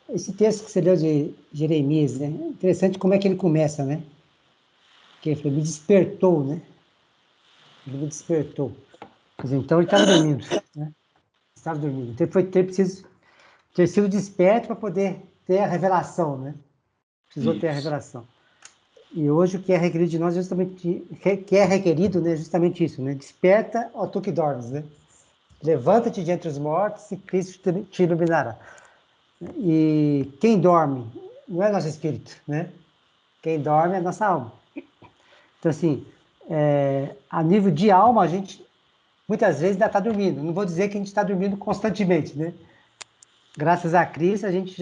esse texto que você leu de Jeremias, né? Interessante como é que ele começa, né? Que ele falou, me despertou, né? Ele me despertou. Quer dizer, então ele estava dormindo, né? Estava dormindo. Então ele foi ter preciso ter sido desperto para poder ter a revelação, né? Precisou ter a Isso. revelação. E hoje o que é requerido de nós é justamente, que é requerido, né? Justamente isso, né? Desperta, ó tu que dormes, né? Levanta-te de entre os mortos e Cristo te iluminará. E quem dorme não é nosso espírito, né? Quem dorme é nossa alma. Então, assim, a nível de alma, a gente muitas vezes ainda está dormindo. Não vou dizer que a gente está dormindo constantemente, né? Graças a Cristo, a gente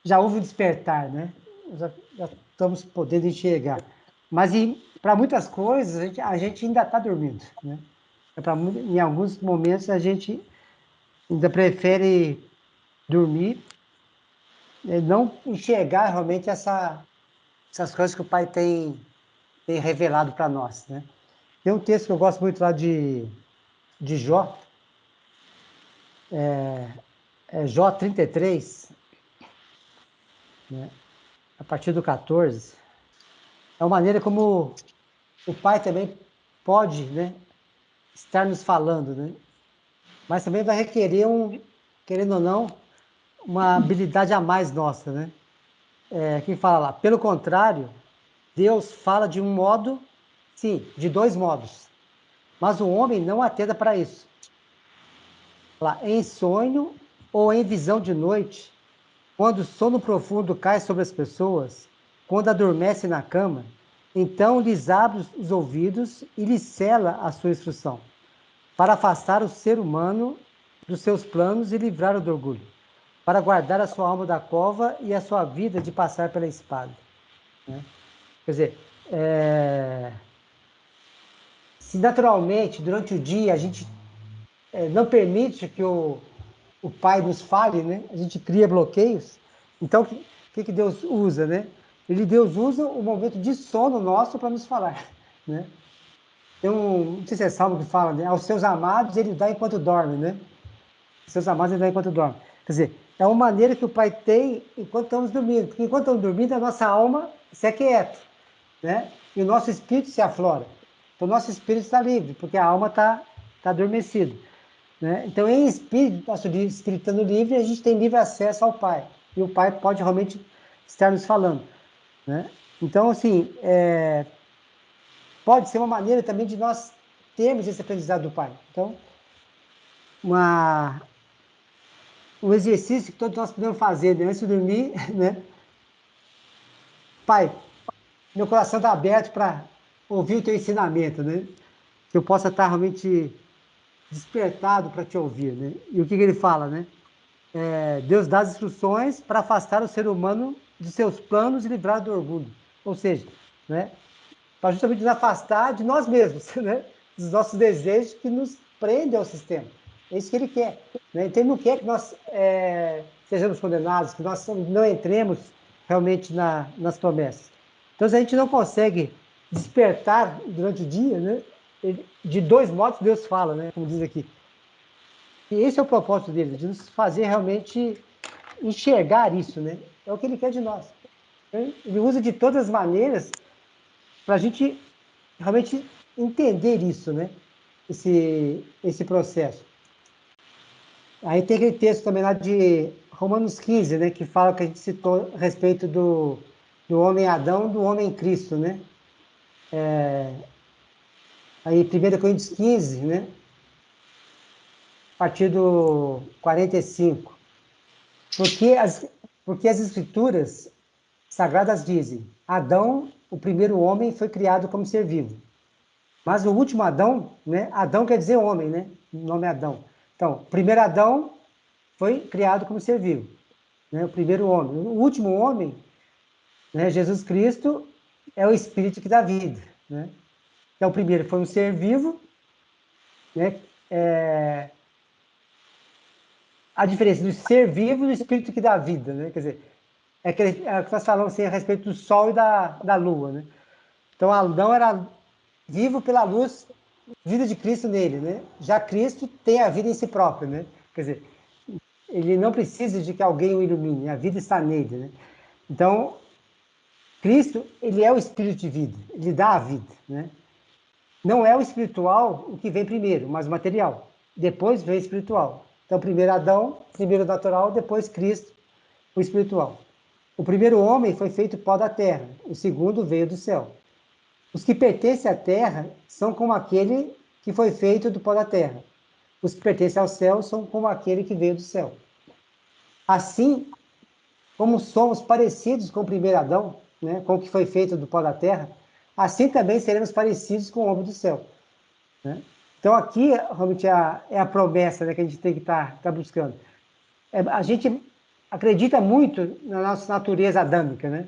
já houve um despertar, né? Já estamos podendo enxergar. Mas para muitas coisas, a gente ainda está dormindo, né? Em alguns momentos, a gente ainda prefere dormir, não enxergar realmente essas coisas que o Pai tem revelado para nós, né? Tem um texto que eu gosto muito lá de Jó, Jó 33, né? A partir do 14. É uma maneira como o Pai também pode, né, estar nos falando, né? Mas também vai requerer querendo ou não, uma habilidade a mais nossa, né? Quem fala lá, pelo contrário, Deus fala de um modo, sim, de dois modos, mas o homem não atenta para isso. Lá, em sonho ou em visão de noite, quando o sono profundo cai sobre as pessoas, quando adormece na cama, então lhes abre os ouvidos e lhes cela a sua instrução, para afastar o ser humano dos seus planos e livrá-lo do orgulho, para guardar a sua alma da cova e a sua vida de passar pela espada. Né? Quer dizer, se naturalmente, durante o dia, a gente não permite que o Pai nos fale, né? A gente cria bloqueios. Então, o que Deus usa, né? Deus usa o momento de sono nosso para nos falar, né? Tem não sei se é Salmo que fala, né? Aos seus amados ele dá enquanto dorme, né? Aos seus amados ele dá enquanto dorme. Quer dizer, é uma maneira que o Pai tem enquanto estamos dormindo. Porque enquanto estamos dormindo, a nossa alma se aquieta, né? E o nosso espírito se aflora. Então, o nosso espírito está livre, porque a alma está adormecida. Né? Então, em espírito, nosso espírito estando livre, a gente tem livre acesso ao Pai. E o Pai pode realmente estar nos falando. Né? Então, assim, pode ser uma maneira também de nós termos esse aprendizado do Pai. Então, uma, um exercício que todos nós podemos fazer, né? Antes de dormir, né? Pai, meu coração está aberto para ouvir o teu ensinamento, né? Que eu possa estar realmente despertado para te ouvir, né? E o que ele fala, né? Deus dá as instruções para afastar o ser humano de seus planos e livrar do orgulho. Ou seja, né, para justamente nos afastar de nós mesmos, né, dos nossos desejos que nos prendem ao sistema. É isso que ele quer. Né? Então, ele não quer que nós sejamos condenados, que nós não entremos realmente nas promessas. Então, se a gente não consegue despertar durante o dia, né, de dois modos Deus fala, né, como diz aqui. E esse é o propósito dele, de nos fazer realmente enxergar isso, né? É o que ele quer de nós. Ele usa de todas as maneiras para a gente realmente entender isso, né? Esse processo. Aí tem aquele texto também lá de Romanos 15, né? Que fala que a gente citou a respeito do homem Adão, do homem Cristo, né? Aí 1 Coríntios 15, né? A partir do 45. Porque as, porque as escrituras sagradas dizem: Adão, o primeiro homem, foi criado como ser vivo. Mas o último Adão, né? Adão quer dizer homem, né? O nome é Adão. Então, o primeiro Adão foi criado como ser vivo, né? O primeiro homem. O último homem, né? Jesus Cristo é o Espírito que dá vida, né? Então, o primeiro foi um ser vivo, né? A diferença do ser vivo e do Espírito que dá vida, né? Quer dizer, é o que nós falamos assim, a respeito do Sol e da Lua, né? Então, Adão era vivo pela luz, vida de Cristo nele, né? Já Cristo tem a vida em si próprio, né? Quer dizer, ele não precisa de que alguém o ilumine, a vida está nele, né? Então, Cristo, ele é o espírito de vida, ele dá a vida, né? Não é o espiritual o que vem primeiro, mas o material. Depois vem o espiritual. Então, primeiro Adão, primeiro o natural, depois Cristo, o espiritual. O primeiro homem foi feito pó da terra, o segundo veio do céu. Os que pertencem à terra são como aquele que foi feito do pó da terra. Os que pertencem ao céu são como aquele que veio do céu. Assim, como somos parecidos com o primeiro Adão, né, com o que foi feito do pó da terra, assim também seremos parecidos com o homem do céu. Né? Então, aqui, realmente, é a promessa, né, que a gente tem que tá buscando. A gente acredita muito na nossa natureza adâmica, né?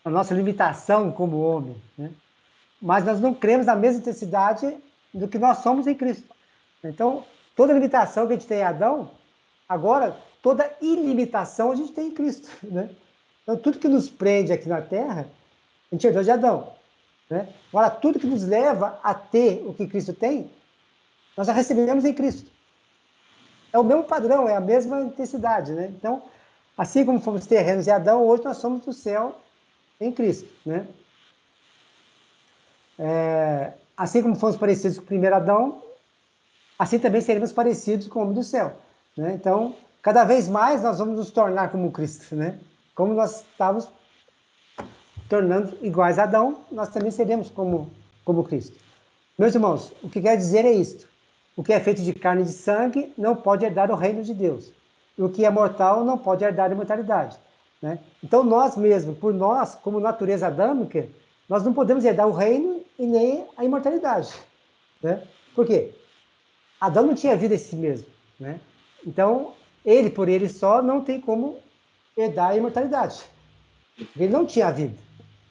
Na nossa limitação como homem, né? Mas nós não cremos na mesma intensidade do que nós somos em Cristo. Então, toda limitação que a gente tem em Adão, agora, toda ilimitação a gente tem em Cristo, né? Então, tudo que nos prende aqui na Terra, a gente herdou de Adão, né? Agora, tudo que nos leva a ter o que Cristo tem, nós já recebemos em Cristo. É o mesmo padrão, é a mesma intensidade, né? Então, assim como fomos terrenos em Adão, hoje nós somos do céu em Cristo, né? Assim como fomos parecidos com o primeiro Adão, assim também seremos parecidos com o homem do céu, né? Então, cada vez mais nós vamos nos tornar como Cristo, né? Como nós estávamos tornando iguais a Adão, nós também seremos como Cristo. Meus irmãos, o que quer dizer é isto: o que é feito de carne e de sangue não pode herdar o reino de Deus. E o que é mortal não pode herdar a imortalidade, né? Então, nós mesmos, por nós, como natureza adâmica, nós não podemos herdar o reino e nem a imortalidade, né? Por quê? Adão não tinha vida em si mesmo, né? Então, ele por ele só não tem como herdar a imortalidade. Ele não tinha vida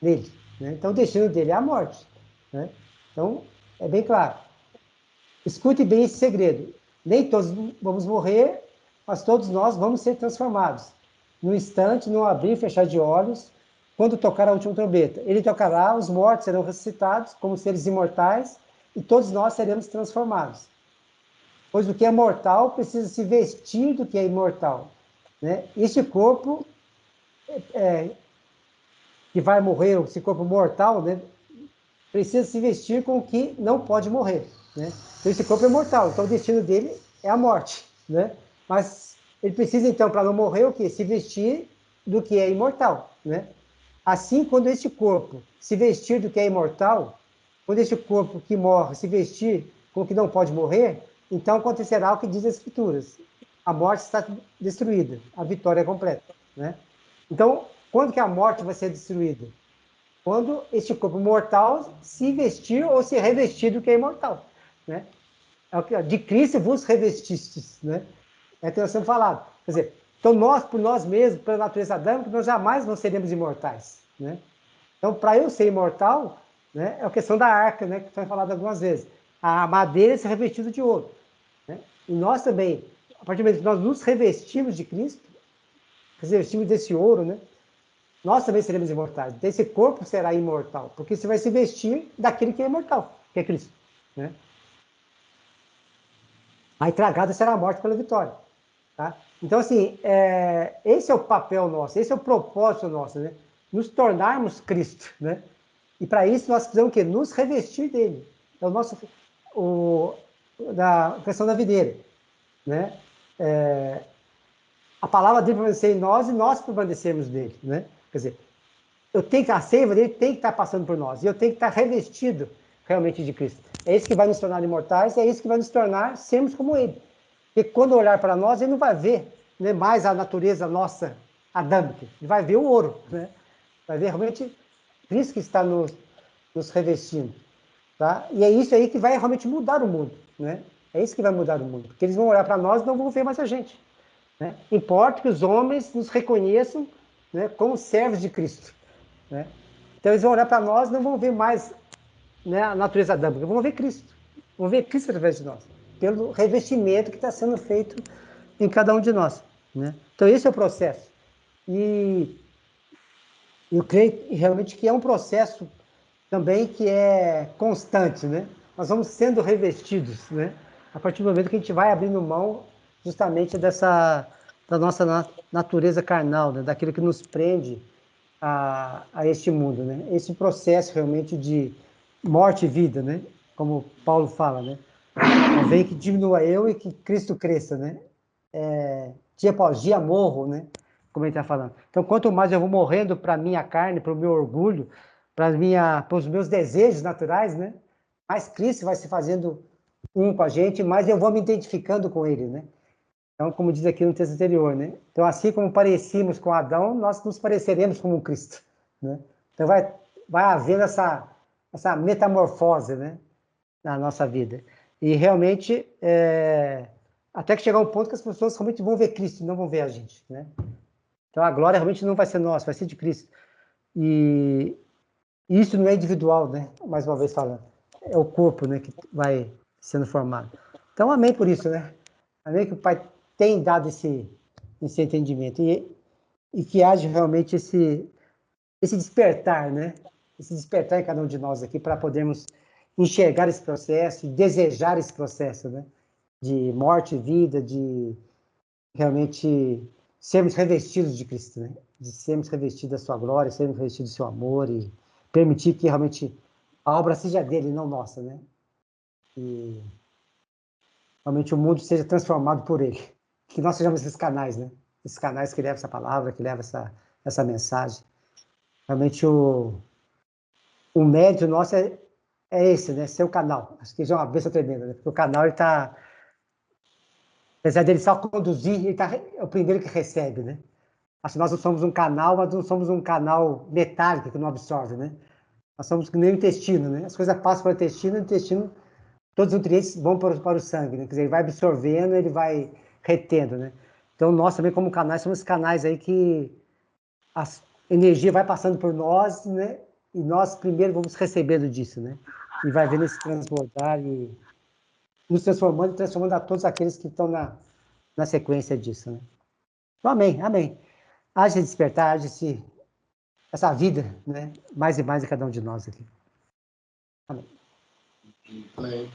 nele, né? Então, o destino dele é a morte, né? Então, é bem claro. Escute bem esse segredo. Nem todos vamos morrer, mas todos nós vamos ser transformados. No instante, no abrir e fechar de olhos, quando tocar a última trombeta. Ele tocará, os mortos serão ressuscitados como seres imortais e todos nós seremos transformados. Pois o que é mortal precisa se vestir do que é imortal, né? Este corpo que vai morrer, esse corpo mortal, né, precisa se vestir com o que não pode morrer, né? Então, esse corpo é mortal, então o destino dele é a morte, né? Mas ele precisa, então, para não morrer, o quê? Se vestir do que é imortal, né? Assim, quando este corpo se vestir do que é imortal, quando este corpo que morre se vestir com o que não pode morrer, então acontecerá o que diz as Escrituras: a morte está destruída, a vitória é completa, né? Então, quando que a morte vai ser destruída? Quando este corpo mortal se vestir ou se revestir do que é imortal, né? É o que de Cristo vos revestistes, né? É o que nós estamos falando. Quer dizer, então nós, por nós mesmos, pela natureza adâmica, nós jamais não seremos imortais, né? Então, para eu ser imortal, né, é a questão da arca, né, que foi falado algumas vezes. A madeira se revestida de ouro, né? E nós também, a partir do momento que nós nos revestimos de Cristo, revestimos desse ouro, né, nós também seremos imortais. Então, esse corpo será imortal, porque você vai se vestir daquele que é imortal, que é Cristo, né? A tragada será a morte pela vitória, tá? Então, assim, esse é o papel nosso, esse é o propósito nosso, né? Nos tornarmos Cristo, né? E para isso nós precisamos o quê? Nos revestir dele. É o nosso, da questão da videira, né? A palavra dele permanecer em nós e nós permanecermos nele, né? Quer dizer, a seiva dele tem que estar passando por nós, e eu tenho que estar revestido realmente de Cristo. É isso que vai nos tornar imortais, é isso que vai nos tornar sermos como ele. Porque quando olhar para nós, ele não vai ver, né, mais a natureza nossa adâmica, ele vai ver o ouro, né? Vai ver realmente Cristo que está nos revestindo, tá? E é isso aí que vai realmente mudar o mundo, né? É isso que vai mudar o mundo, porque eles vão olhar para nós e não vão ver mais a gente, né? Importa que os homens nos reconheçam, né, como servos de Cristo, né? Então eles vão olhar para nós e não vão ver mais, né, a natureza adâmica, vão ver Cristo, vão ver Cristo através de nós, pelo revestimento que está sendo feito em cada um de nós, né? Então esse é o processo. E eu creio realmente que é um processo também que é constante, né? Nós vamos sendo revestidos, né? A partir do momento que a gente vai abrindo mão justamente da nossa natureza carnal, né? Daquilo que nos prende a este mundo, né? Esse processo realmente de morte e vida, né? Como Paulo fala, né? Vem que diminua eu e que Cristo cresça, né? Dia após dia morro, né? Como ele está falando. Então, quanto mais eu vou morrendo para a minha carne, para o meu orgulho, para os meus desejos naturais, né? Mais Cristo vai se fazendo um com a gente, mais eu vou me identificando com ele, né? Então, como diz aqui no texto anterior, né? Então, assim como parecíamos com Adão, nós nos pareceremos com Cristo, né? Então, vai havendo essa metamorfose, né? Na nossa vida. E realmente, até que chegar um ponto que as pessoas realmente vão ver Cristo, não vão ver a gente, né? Então, a glória realmente não vai ser nossa, vai ser de Cristo. E isso não é individual, né? Mais uma vez falando. É o corpo, né, que vai sendo formado. Então, amém por isso, né? Amém que o Pai tem dado esse entendimento. E que haja realmente esse despertar, né? Esse despertar em cada um de nós aqui para podermos enxergar esse processo e desejar esse processo, né? De morte e vida, de realmente sermos revestidos de Cristo, né? De sermos revestidos da sua glória, sermos revestidos do seu amor e permitir que realmente a obra seja dele, não nossa, né? E realmente o mundo seja transformado por ele. Que nós sejamos esses canais, né? Esses canais que levam essa palavra, que levam essa mensagem. Realmente o mérito nosso é esse, né? Ser o canal. Acho que já é uma bênção tremenda, né? Porque o canal, ele está, apesar dele só conduzir, ele é o primeiro que recebe, né? Acho que nós não somos um canal, mas não somos um canal metálico que não absorve, né? Nós somos que nem o intestino, né? As coisas passam para o intestino, todos os nutrientes vão para o sangue, né? Quer dizer, ele vai absorvendo, ele vai retendo, né? Então, nós também, como canais, somos canais aí que a energia vai passando por nós, né? E nós primeiro vamos recebendo disso, né? E vai vendo esse transbordar e nos transformando e transformando a todos aqueles que estão na sequência disso, né? Então, amém, amém. Haja despertar, haja essa vida, né? Mais e mais em cada um de nós aqui. Amém. Amém.